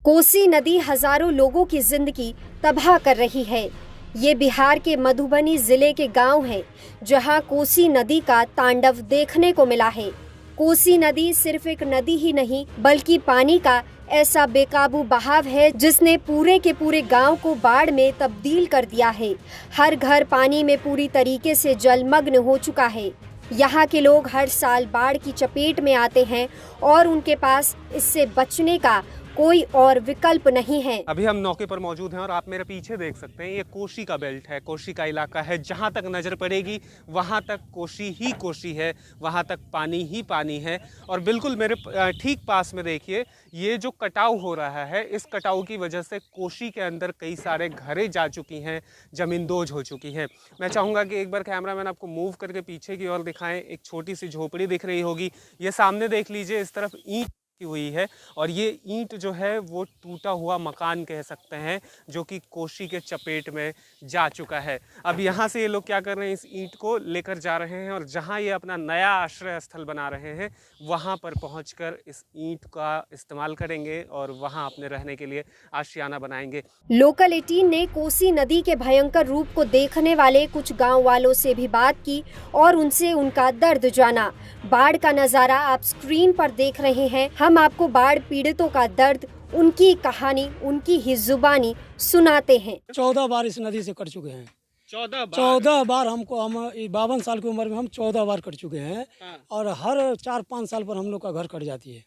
कोसी नदी हजारों लोगों की जिंदगी तबाह कर रही है। ये बिहार के मधुबनी जिले के गांव है, जहां कोसी नदी का तांडव देखने को मिला है। कोसी नदी सिर्फ एक नदी ही नहीं, बल्कि पानी का ऐसा बेकाबू बहाव है जिसने पूरे के पूरे गांव को बाढ़ में तब्दील कर दिया है। हर घर पानी में पूरी तरीके से जलमग्न हो चुका है। यहाँ के लोग हर साल बाढ़ की चपेट में आते हैं और उनके पास इससे बचने का कोई और विकल्प नहीं है। अभी हम नौके पर मौजूद हैं और आप मेरे पीछे देख सकते हैं, ये कोसी का बेल्ट है, कोसी का इलाका है। जहाँ तक नज़र पड़ेगी वहाँ तक कोसी ही कोसी है, वहाँ तक पानी ही पानी है। और बिल्कुल मेरे ठीक पास में देखिए, ये जो कटाव हो रहा है, इस कटाव की वजह से कोसी के अंदर कई सारे घरें जा चुकी हैं, ज़मींदोज हो चुकी हैं। मैं चाहूँगा कि एक बार कैमरामैन आपको मूव करके पीछे की ओर दिखाएं। एक छोटी सी झोपड़ी दिख रही होगी, ये सामने देख लीजिए, इस तरफ ईंट हुई है और ये ईंट जो है वो टूटा हुआ मकान कह सकते हैं, जो कि कोसी के चपेट में जा चुका है। अब यहाँ से ये लोग क्या कर रहे हैं, इस ईंट को लेकर जा रहे हैं और जहाँ ये अपना नया आश्रय स्थल बना रहे हैं, वहाँ पर पहुँचकर इस ईंट का इस्तेमाल करेंगे और वहाँ अपने रहने के लिए आशियाना बनाएंगे। लोकल 18 ने कोसी नदी के भयंकर रूप को देखने वाले कुछ गांव वालों से भी बात की और उनसे उनका दर्द जाना। बाढ़ का नजारा आप स्क्रीन पर देख रहे हैं। हम आपको बाढ़ पीड़ितों का दर्द, उनकी कहानी, उनकी ही जुबानी सुनाते हैं। 14 बार इस नदी से कट चुके हैं। 14 बार हमको, हम 52 साल की उम्र में हम 14 बार कट चुके हैं। और हर 4-5 साल पर हम लोग का घर कट जाती है।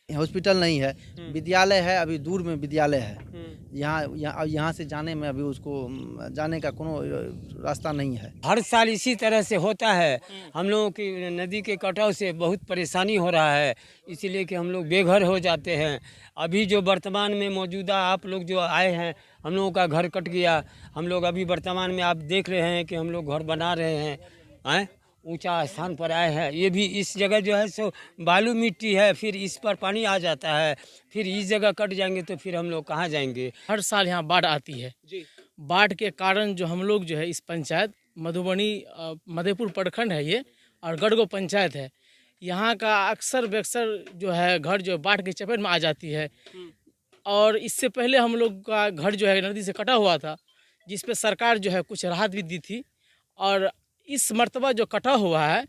हॉस्पिटल नहीं है, विद्यालय है, अभी दूर में विद्यालय है। यहाँ से जाने में अभी उसको जाने का कोनो रास्ता नहीं है। हर साल इसी तरह से होता है। हम लोगों की नदी के कटाव से बहुत परेशानी हो रहा है, इसीलिए कि हम लोग बेघर हो जाते हैं। अभी जो वर्तमान में मौजूदा आप लोग जो आए हैं, हम लोगों का घर कट गया। हम लोग अभी वर्तमान में आप देख रहे हैं कि हम लोग घर बना रहे हैं, ऊंचा स्थान पर आए हैं। ये भी इस जगह जो है सो बालू मिट्टी है, फिर इस पर पानी आ जाता है, फिर इस जगह कट जाएंगे तो फिर हम लोग कहाँ जाएंगे। हर साल यहाँ बाढ़ आती है जी। बाढ़ के कारण जो हम लोग जो है इस पंचायत मधुबनी मधेपुर प्रखंड है ये, और गढ़गो पंचायत है, यहाँ का अक्सर बेक्सर जो है घर जो बाढ़ की चपेट में आ जाती है। और इससे पहले हम लोग का घर जो है नदी से कटा हुआ था, जिस पे सरकार जो है कुछ राहत भी दी थी। और इस मर्तबा जो कटा हुआ है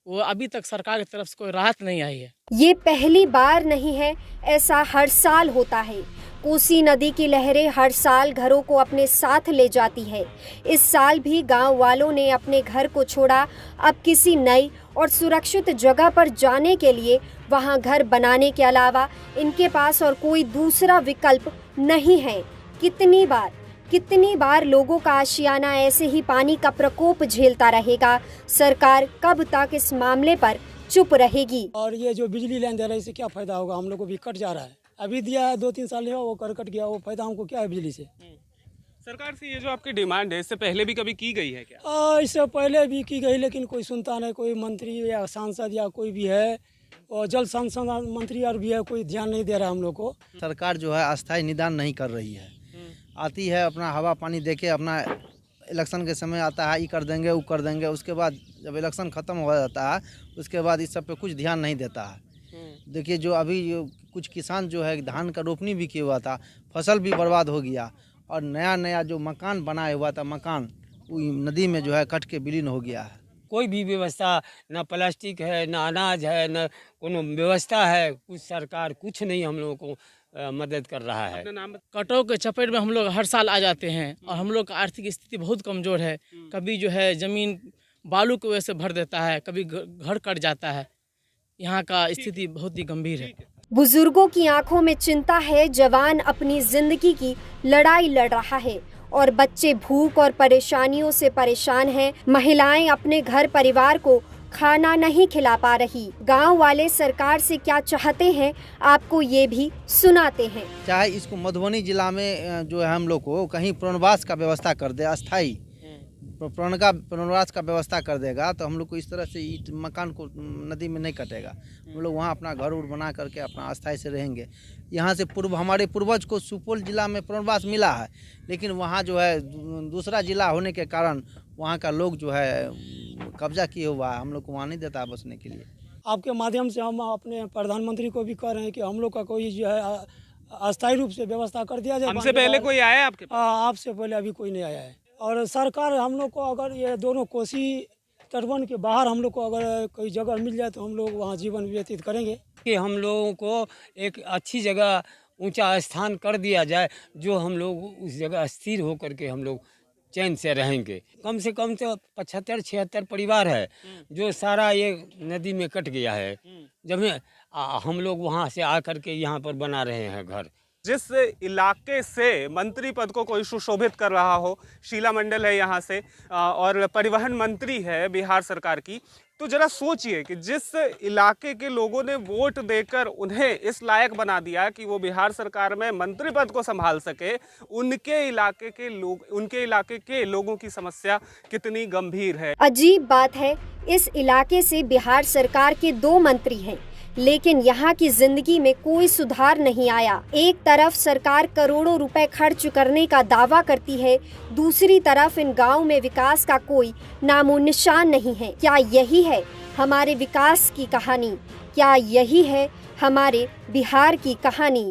वो अभी तक सरकार की तरफ से कोई राहत नहीं आई है। ये पहली बार नहीं है, ऐसा हर साल होता है। कोसी नदी की लहरें हर साल घरों को अपने साथ ले जाती है। इस साल भी गांव वालों ने अपने घर को छोड़ा। अब किसी नई और सुरक्षित जगह पर जाने के लिए वहां घर बनाने के अलावा इनके पास और कोई दूसरा विकल्प नहीं है। कितनी बार लोगों का आशियाना ऐसे ही पानी का प्रकोप झेलता रहेगा? सरकार कब तक इस मामले पर चुप रहेगी? और ये जो बिजली लाइन दे रहा है, इससे क्या फायदा होगा? हम लोग को भी कट जा रहा है, अभी दिया है 2-3 साल हुआ, वो कट गया, वो फायदा हमको क्या है बिजली से? सरकार से ये जो आपकी डिमांड है, इससे पहले भी कभी की गई है क्या? इससे पहले भी की गई, लेकिन कोई सुनता नहीं। कोई मंत्री या सांसद या कोई भी है, और जल संसाधन मंत्री और भी है, कोई ध्यान नहीं दे रहा हम लोग को। सरकार जो है अस्थायी निदान नहीं कर रही है। आती है, अपना हवा पानी देके, अपना इलेक्शन के समय आता है, ये कर देंगे वो कर देंगे, उसके बाद जब इलेक्शन ख़त्म हो जाता है उसके बाद इस सब पे कुछ ध्यान नहीं देता है। देखिए, जो अभी कुछ किसान जो है धान का रोपनी भी किया हुआ था, फसल भी बर्बाद हो गया, और नया जो मकान बनाया हुआ था, मकान नदी में जो है कट के विलीन हो गया है। कोई भी व्यवस्था, न प्लास्टिक है, न अनाज है, न कोनो व्यवस्था है, कुछ सरकार कुछ नहीं हम लोगों को मदद कर रहा है। कटाव के चपेट में हम लोग हर साल आ जाते हैं और हम लोग का आर्थिक स्थिति बहुत कमज़ोर है। कभी जो है ज़मीन बालू की वजह से भर देता है, कभी घर कट जाता है। यहाँ का स्थिति बहुत ही गंभीर है। बुजुर्गों की आंखों में चिंता है। जवान अपनी जिंदगी की लड़ाई लड़ रहा है और बच्चे भूख और परेशानियों से परेशान हैं। महिलाएं अपने घर परिवार को खाना नहीं खिला पा रही। गांव वाले सरकार से क्या चाहते हैं, आपको ये भी सुनाते हैं। चाहे इसको मधुबनी जिला में जो है हम लोग को कहीं पुनर्वास का व्यवस्था कर दे, अस्थाई पुनर्वास का व्यवस्था कर देगा, तो हम लोग को इस तरह से ईंट मकान को नदी में नहीं कटेगा। हम लोग वहाँ अपना घर बना करके अपना अस्थाई से रहेंगे। यहाँ से हमारे पूर्वज को सुपौल जिला में पुनर्वास मिला है, लेकिन वहाँ जो है दूसरा जिला होने के कारण वहाँ का लोग जो है कब्जा किए हुआ है, हम लोग को वहाँ नहीं देता है बसने के लिए। आपके माध्यम से हम अपने प्रधानमंत्री को भी कह रहे हैं कि हम लोग का कोई जो है अस्थायी रूप से व्यवस्था कर दिया जाए। हमसे पहले कोई आया आपके पास? आपसे पहले अभी कोई नहीं आया है। और सरकार हम लोग को अगर ये दोनों कोसी तटबंध के बाहर हम लोग को अगर कोई जगह मिल जाए तो हम लोग वहाँ जीवन व्यतीत करेंगे। कि हम लोगों को एक अच्छी जगह ऊंचा स्थान कर दिया जाए, जो हम लोग उस जगह स्थिर होकर के हम लोग चैन से रहेंगे। कम से कम तो 75-76 परिवार है जो सारा ये नदी में कट गया है। जब हम लोग वहाँ से आकर के यहाँ पर बना रहे हैं घर। जिस इलाके से मंत्री पद को कोई सुशोभित कर रहा हो, शीला मंडल है यहाँ से और परिवहन मंत्री है बिहार सरकार की, तो जरा सोचिए कि जिस इलाके के लोगों ने वोट देकर उन्हें इस लायक बना दिया कि वो बिहार सरकार में मंत्री पद को संभाल सके, उनके इलाके के लोगों की समस्या कितनी गंभीर है। अजीब बात है, इस इलाके से बिहार सरकार के 2 मंत्री हैं, लेकिन यहाँ की जिंदगी में कोई सुधार नहीं आया। एक तरफ सरकार करोड़ों रुपए खर्च करने का दावा करती है, दूसरी तरफ इन गांव में विकास का कोई नामो निशान नहीं है। क्या यही है हमारे विकास की कहानी? क्या यही है हमारे बिहार की कहानी?